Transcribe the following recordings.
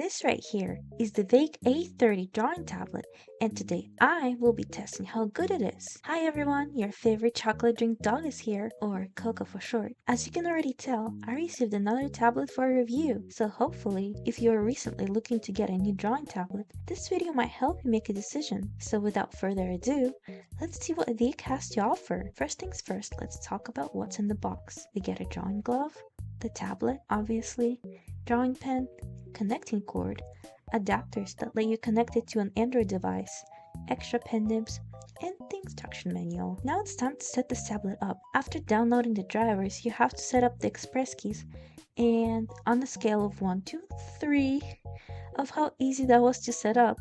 This right here is the Veikk A30 drawing tablet, and today I will be testing how good it is. Hi everyone, your favorite chocolate drink dog is here, or Coco for short. As you can already tell, I received another tablet for review, so hopefully, if you are recently looking to get a new drawing tablet, this video might help you make a decision. So without further ado, let's see what Veikk has to offer. First things first, let's talk about what's in the box. We get a drawing glove, the tablet, obviously, drawing pen, connecting cord, adapters that let you connect it to an Android device, extra pen nibs, and the instruction manual. Now it's time to set this tablet up. After downloading the drivers, you have to set up the express keys, and on a scale of 1 to 3 of how easy that was to set up,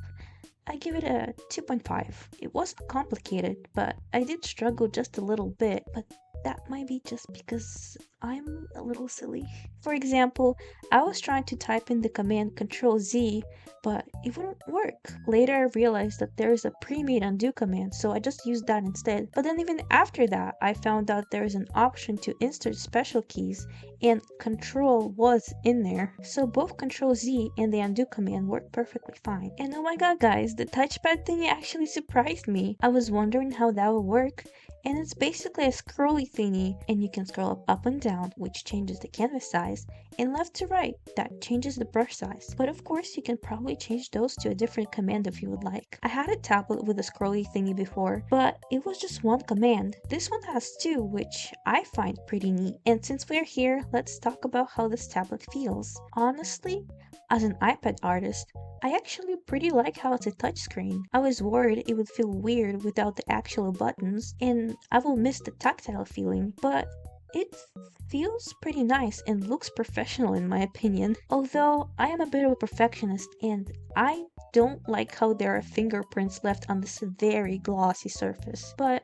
I give it a 2.5. It wasn't complicated, but I did struggle just a little bit, but that might be just because I'm a little silly. For example, I was trying to type in the command Control Z, but it wouldn't work. Later I realized that there is a pre-made undo command, so I just used that instead. But then even after that, I found out there is an option to insert special keys, and Control was in there. So both Control Z and the undo command work perfectly fine. And oh my god guys, the touchpad thingy actually surprised me. I was wondering how that would work, and it's basically a scrolly thingy, and you can scroll up and down, which changes the canvas size, and left to right, that changes the brush size. But of course you can probably change those to a different command if you would like. I had a tablet with a scrolly thingy before, but it was just one command. This one has two, which I find pretty neat. And since we're here, let's talk about how this tablet feels. Honestly, as an iPad artist, I actually pretty like how it's a touchscreen. I was worried it would feel weird without the actual buttons, and I will miss the tactile feeling, but it feels pretty nice and looks professional in my opinion. Although I am a bit of a perfectionist and I don't like how there are fingerprints left on this very glossy surface, but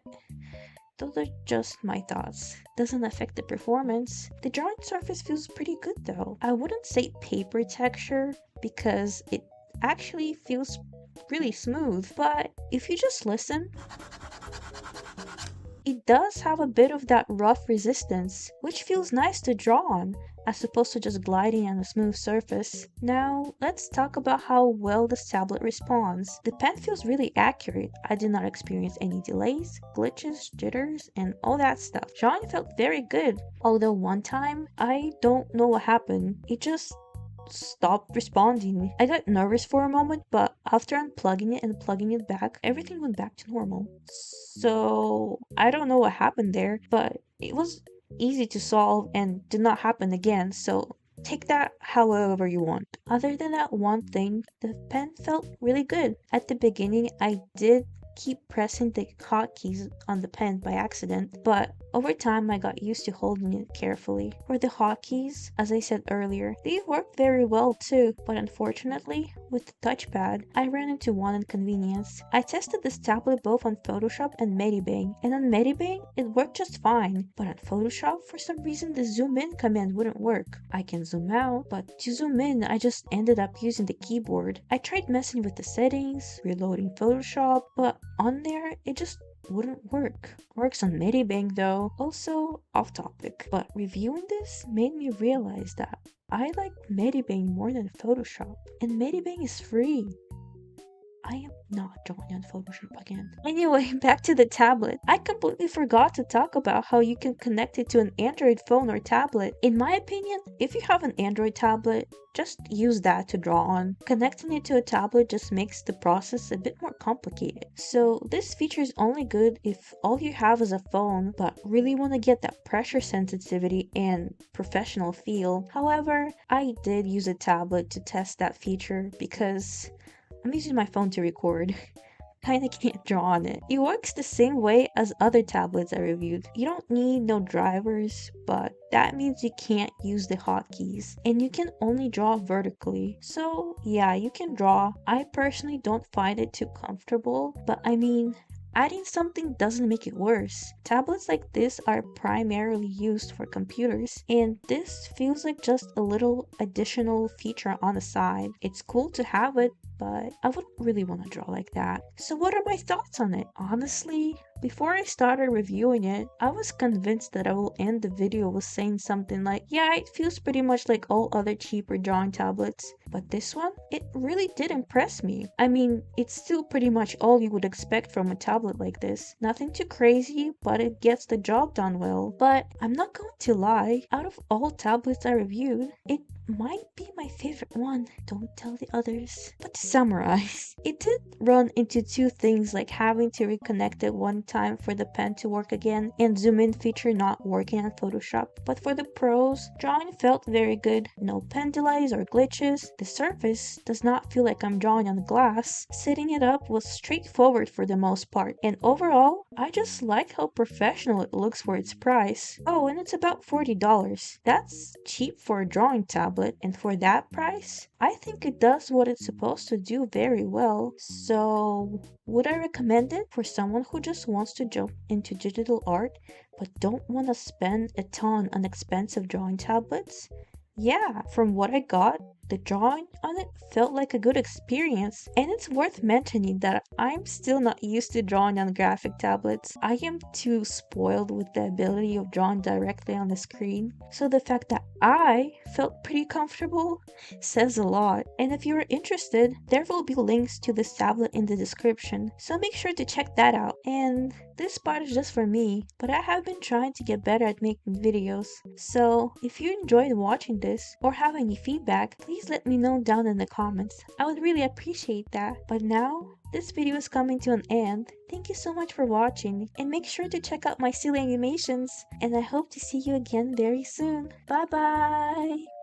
those are just my thoughts. Doesn't affect the performance. The drawing surface feels pretty good though. I wouldn't say paper texture because it actually feels really smooth, but if you just listen, it does have a bit of that rough resistance, which feels nice to draw on, as opposed to just gliding on a smooth surface. Now, let's talk about how well this tablet responds. The pen feels really accurate. I did not experience any delays, glitches, jitters, and all that stuff. Drawing felt very good, although one time, I don't know what happened. It just stopped responding. I got nervous for a moment, but after unplugging it and plugging it back, everything went back to normal. So I don't know what happened there, but it was easy to solve and did not happen again, so take that however you want. Other than that one thing, the pen felt really good. At the beginning, I did keep pressing the hotkeys on the pen by accident, but over time I got used to holding it carefully. For the hotkeys, as I said earlier, they work very well too, but unfortunately, with the touchpad, I ran into one inconvenience. I tested this tablet both on Photoshop and Medibang, and on Medibang, it worked just fine, but on Photoshop, for some reason the zoom in command wouldn't work. I can zoom out, but to zoom in, I just ended up using the keyboard. I tried messing with the settings, reloading Photoshop, but on there, it just wouldn't work. Works on Medibang though. Also off topic, but reviewing this made me realize that I like Medibang more than Photoshop, and Medibang is free. I am not drawing on Photoshop again. Anyway, back to the tablet. I completely forgot to talk about how you can connect it to an Android phone or tablet. In my opinion, if you have an Android tablet, just use that to draw on. Connecting it to a tablet just makes the process a bit more complicated. So this feature is only good if all you have is a phone but really want to get that pressure sensitivity and professional feel. However, I did use a tablet to test that feature because I'm using my phone to record. Kinda can't draw on it. It works the same way as other tablets I reviewed. You don't need no drivers, but that means you can't use the hotkeys, and you can only draw vertically. So yeah, you can draw. I personally don't find it too comfortable, but I mean, adding something doesn't make it worse. Tablets like this are primarily used for computers, and this feels like just a little additional feature on the side. It's cool to have it, but I wouldn't really want to draw like that. So what are my thoughts on it? Honestly, before I started reviewing it, I was convinced that I will end the video with saying something like, yeah, it feels pretty much like all other cheaper drawing tablets, but this one it really did impress me. I mean, it's still pretty much all you would expect from a tablet like this. Nothing too crazy, but it gets the job done well. But I'm not going to lie, out of all tablets I reviewed, it might be my favorite one. Don't tell the others. But to summarize, it did run into two things like having to reconnect it one time for the pen to work again and zoom in feature not working on Photoshop. But for the pros, drawing felt very good. No pen delays or glitches. The surface does not feel like I'm drawing on glass. Setting it up was straightforward for the most part. And overall, I just like how professional it looks for its price. Oh, and it's about $40. That's cheap for a drawing tablet, and for that price, I think it does what it's supposed to do very well. So, would I recommend it for someone who just wants to jump into digital art but don't want to spend a ton on expensive drawing tablets? Yeah, from what I got, the drawing on it felt like a good experience, and it's worth mentioning that I'm still not used to drawing on graphic tablets. I am too spoiled with the ability of drawing directly on the screen, so the fact that I felt pretty comfortable says a lot. And if you're interested, there will be links to this tablet in the description, so make sure to check that out. And this part is just for me, but I have been trying to get better at making videos, so if you enjoyed watching this or have any feedback, please let me know down in the comments. I would really appreciate that. But now, this video is coming to an end. Thank you so much for watching, and make sure to check out my silly animations, and I hope to see you again very soon. Bye bye!